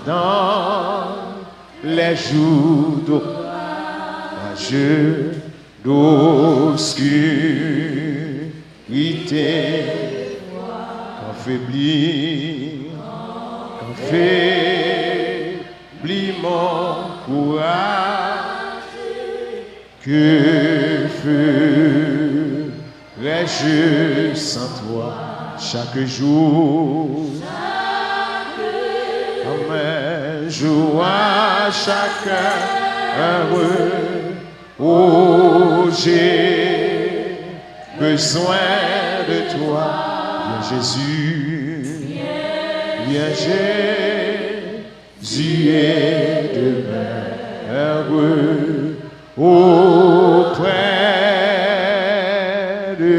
dans les jours d'orage, d'obscurité, qu'affaiblit mon courage, que ferais-je sans toi chaque jour? Comme un jour à chaque heure, oh, j'ai besoin de toi. Viens Jésus, viens Jésus et demeure auprès de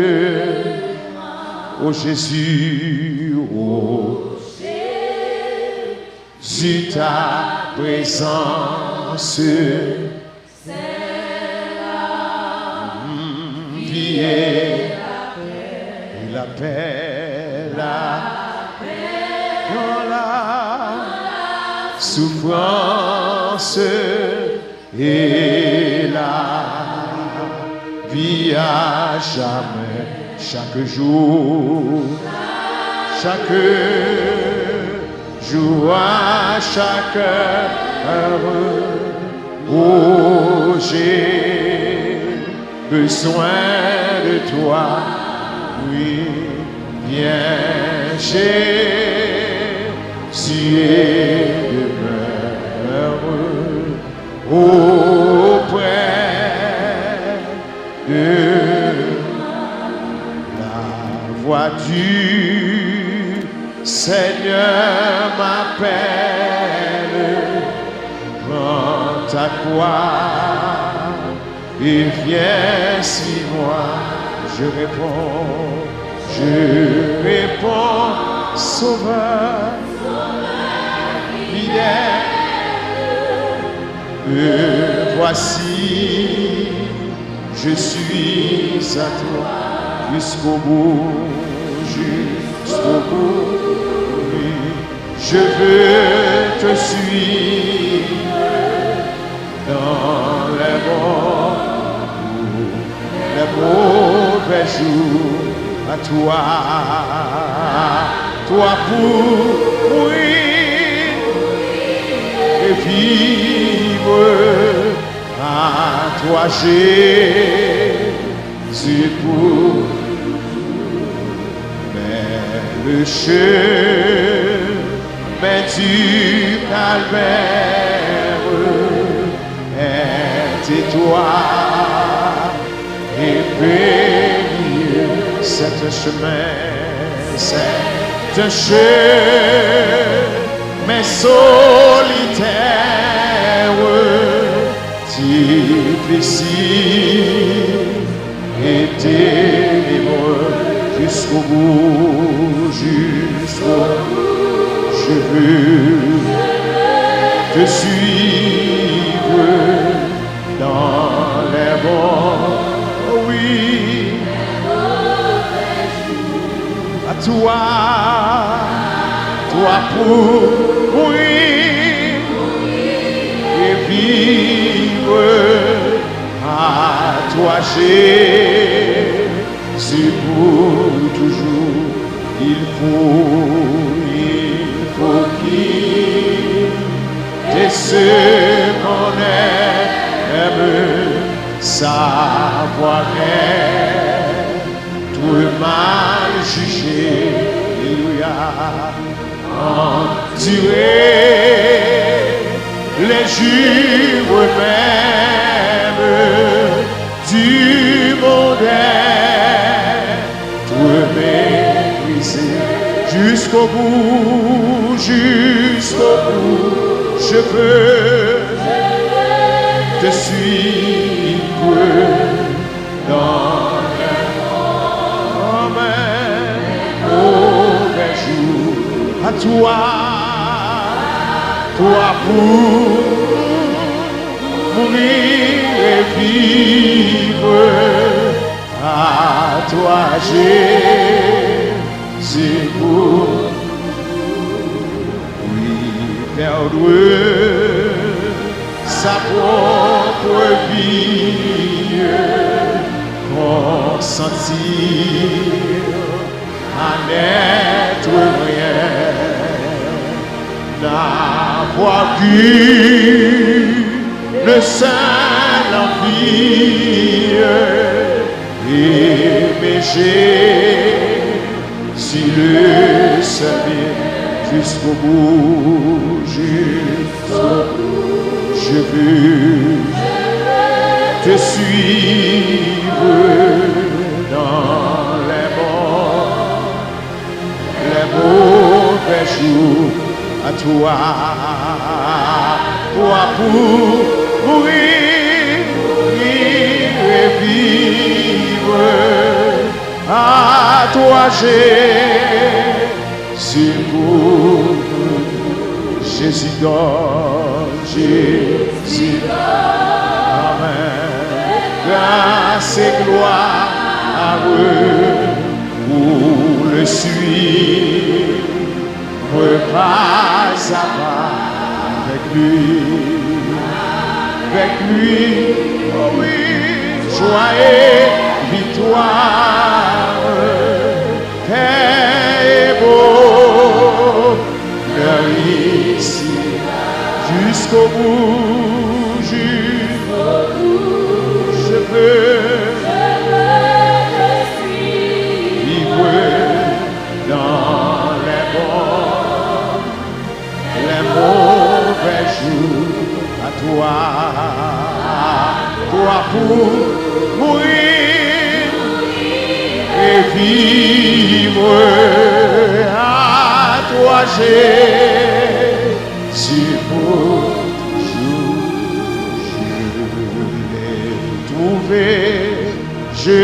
oh Jésus, oh Jésus, ta présence vie et la paix, dans la souffrance et la vie à jamais, chaque jour à chaque heure, oh, j'ai besoin de toi, oui, viens Jésus et demeure auprès de la voix du Seigneur m'appelle, prends ta croix et viens, suis-moi. Je réponds, Sauveur, fidèle, voici, je suis à toi jusqu'au bout, oui, je veux te suivre dans les mauvais jours, à toi pour mourir et vivre, à toi Jésus pour le chemin du calvaire est étroit et périlleux. C'est un chemin solitaire, difficile et ténébreux. Jusqu'au bout, je veux te suivre dans les bons, oui, à toi pour mourir et vivre, à toi Jésus pour toujours. Il faut quitter ce qu'on aime, savoir tout le mal jugé, alléluia, endurer les jours même du monde. Jusqu'au bout, je veux te suivre dans les mauvais jours, à toi pour mourir et vivre, à toi Jésus pour perdre sa propre vie, consentir à n'être rien, n'avoir vu le seul envie, aimer si le savait jusqu'au bout, je veux te suivre dans les mauvais jours, à toi pour mourir et vivre, à toi Jésus Jésus donne, Jésus donne, grâce et gloire à eux pour le suivre pas à pas avec lui, oh oui, joie et victoire, est beau, ici, jusqu'au bout, je veux vivre dans les mauvais jours, à toi pour mourir et vivre, à toi Jésus pour toujours. Je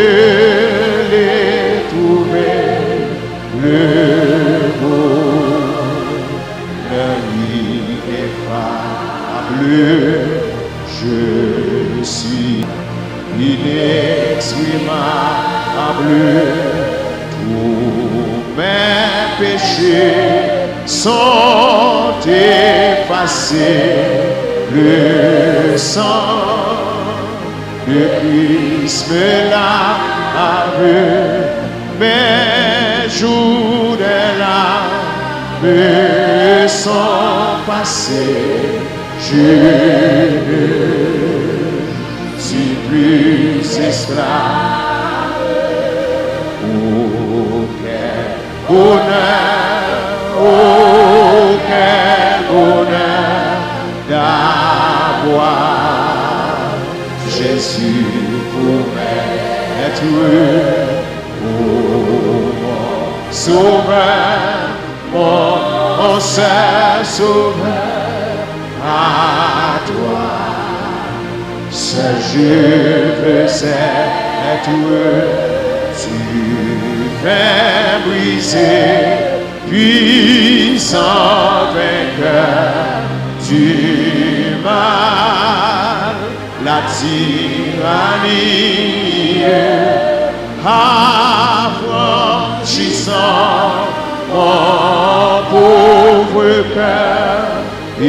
l'ai trouvé, le bonheur ineffable, je suis inexprimable, tous mes péchés sont effacés, le sang de Christ me lave, mes jours de larmes sont passés, je ne suis plus esclave. Oh, quel bonheur, oh, quel bonheur d'avoir Jésus pour être mon sauveur, mon seul sauveur, à toi seul je veux être, tu fais briser, puissant vainqueur du mal, la tyrannie, affranchissant mon pauvre cœur et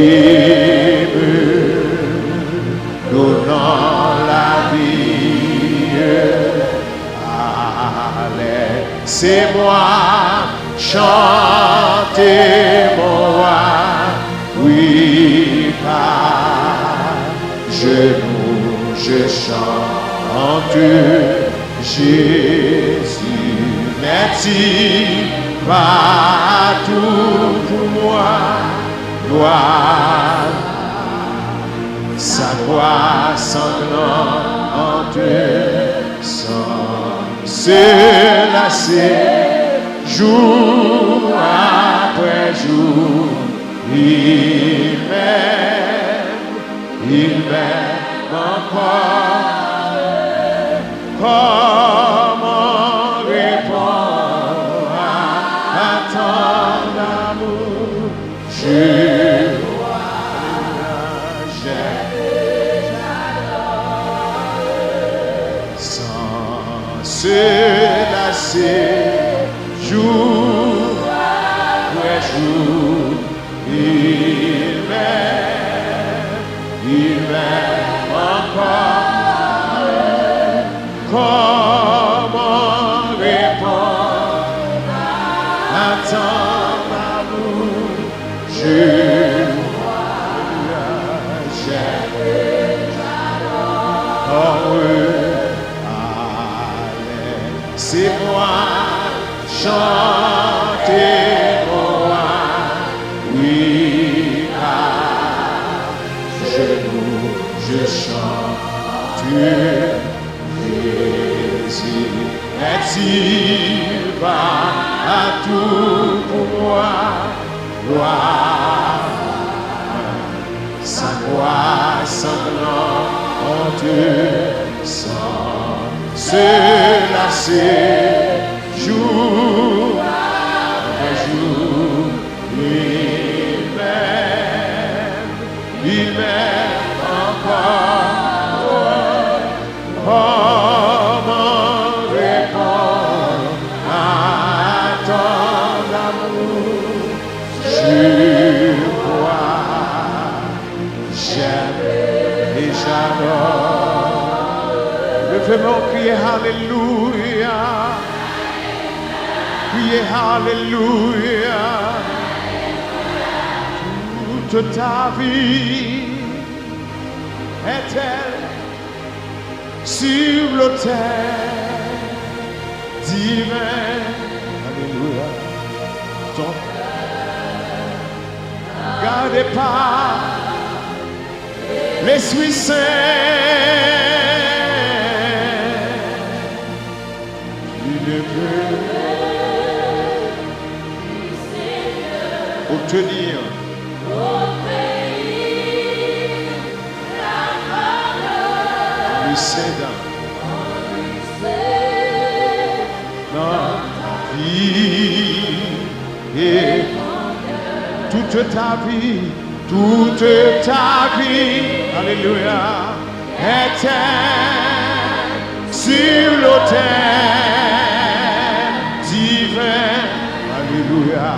me donnant la vie. Allez, c'est moi chanter mon roi, oui, car je chante Jésus, merci partout pour moi, gloire, sa voix sanglante sans se lasser, jour après jour, il m'aime encore. Comment répondre à ton amour? Je sans se lasser, jour après jour, il Dieu, Jésus, est-il pas à tout pour moi, gloire, sa croix sanglante, sans se lasser, jour après jour, il m'aime encore. Comment répondre à ton amour? Je crois, j'aime et j'adore. Levez-moi, criez Alléluia. Criez Alléluia. Toute ta vie est-elle sur l'autel divin? Alléluia. Donc, gardez pas l'Esprit Saint. Il ne peut obtenir cédant dans ta vie et toute ta vie, alléluia, est sur l'autel divin, alléluia.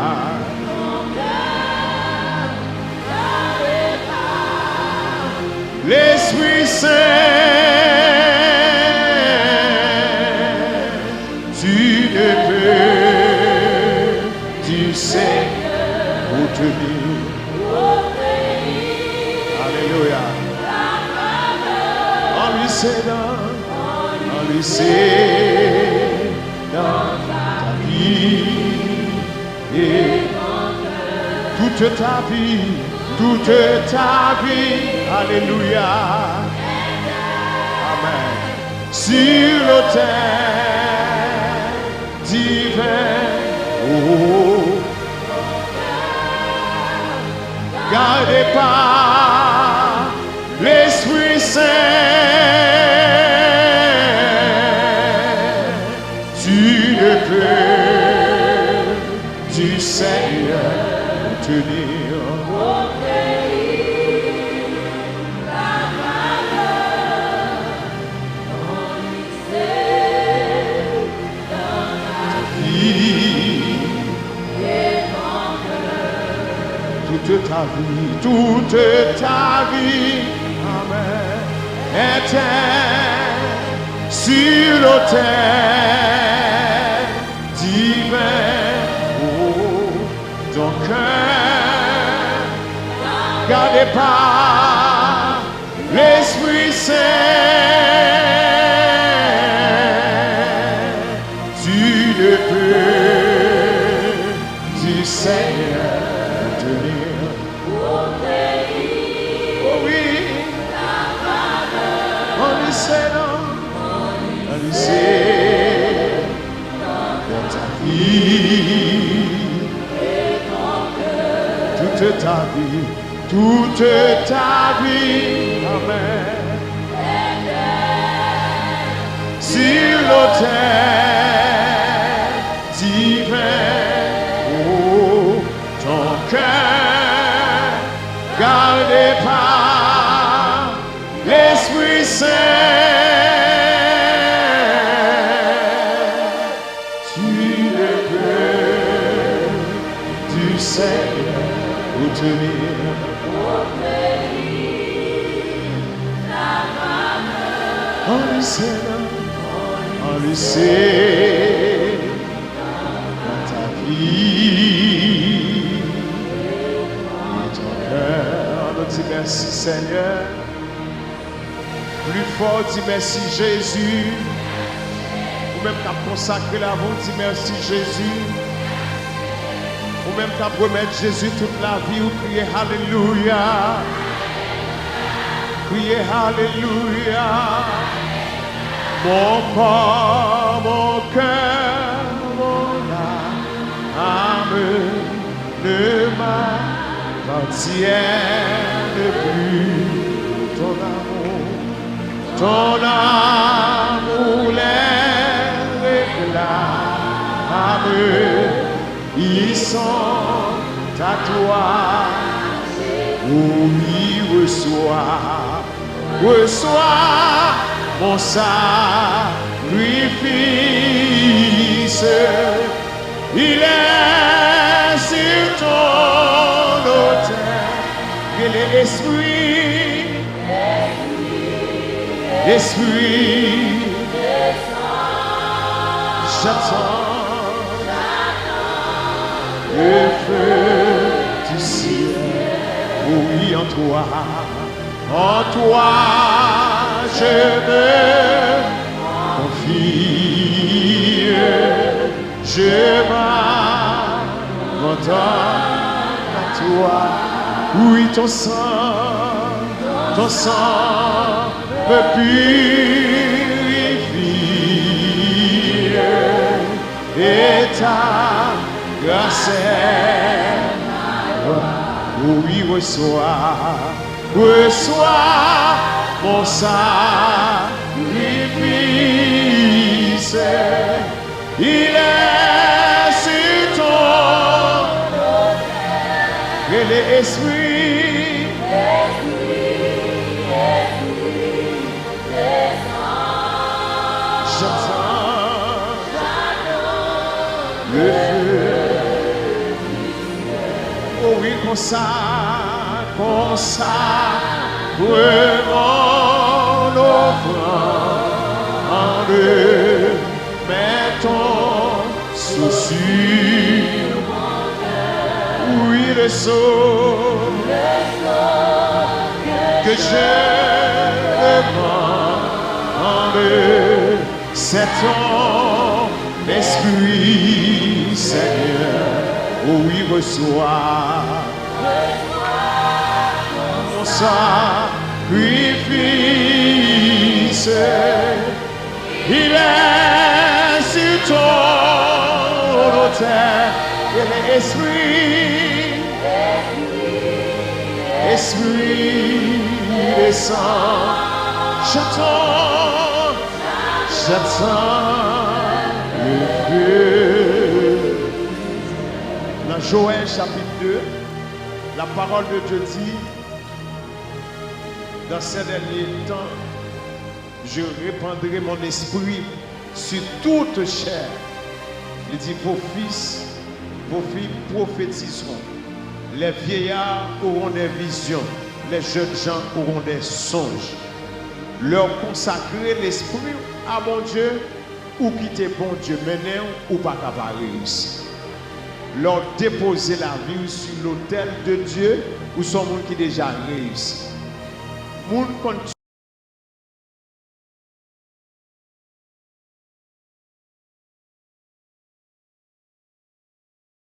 L'Esprit Saint, tu ne peux, tu sais, obtenir. Alléluia. En lui cédant, dans ta vie et toute ta vie. Alléluia. Amen. Sur l'autel divin, oh, gardez pas l'Esprit Saint, tu ne peux du Seigneur tenir. Toute ta vie, amen, est sur l'autel divin, oh, ton cœur, gardez pas l'Esprit Saint, tu ne peux du Seigneur tenir. Dans ta vie, toute ta vie, amen, sur l'autel divin, oh, ton cœur, gardez pas l'Esprit Saint. En lui c'est dans ta vie et ton cœur. On dit merci Seigneur. Plus fort, dis merci Jésus. Ou même t'as consacré la vie, dis merci Jésus. Ou même t'as promis Jésus toute la vie, ou crier Alléluia. Criez Alléluia. Mon corps, mon cœur, mon âme ne m'appartiennent plus. Ton amour les réclame, ils sont à toi. Oui, reçois mon sacrifice. Il est sur ton autel. Et l'esprit, j'attends le feu du ciel. Oui, en toi je me confie. Je m'abandonne à toi. Oui, ton sang me purifie et ta grâce est. Oui, reçois mon sacrifice. Il est sur ton et l'esprit. J'attends le feu. Oh oui, consacre mon offrande. Mets ton souci. Oui, le saut que je demande, c'est ton esprit, Seigneur. Oh oui, reçois mon sacrifice. Il est sur ton autel. Et l'esprit descend. J'attends le feu. Dans Joël chapitre 2, la parole de Dieu dit: dans ces derniers temps, je répandrai mon esprit sur toute chair. Il dit: vos fils, vos filles prophétiseront. Les vieillards auront des visions. Les jeunes gens auront des songes. Leur consacrer l'esprit à mon Dieu ou quitter bon Dieu maintenant ou pas capable réussir. Leur déposer la vie sur l'autel de Dieu ou son monde qui déjà réussi. Monde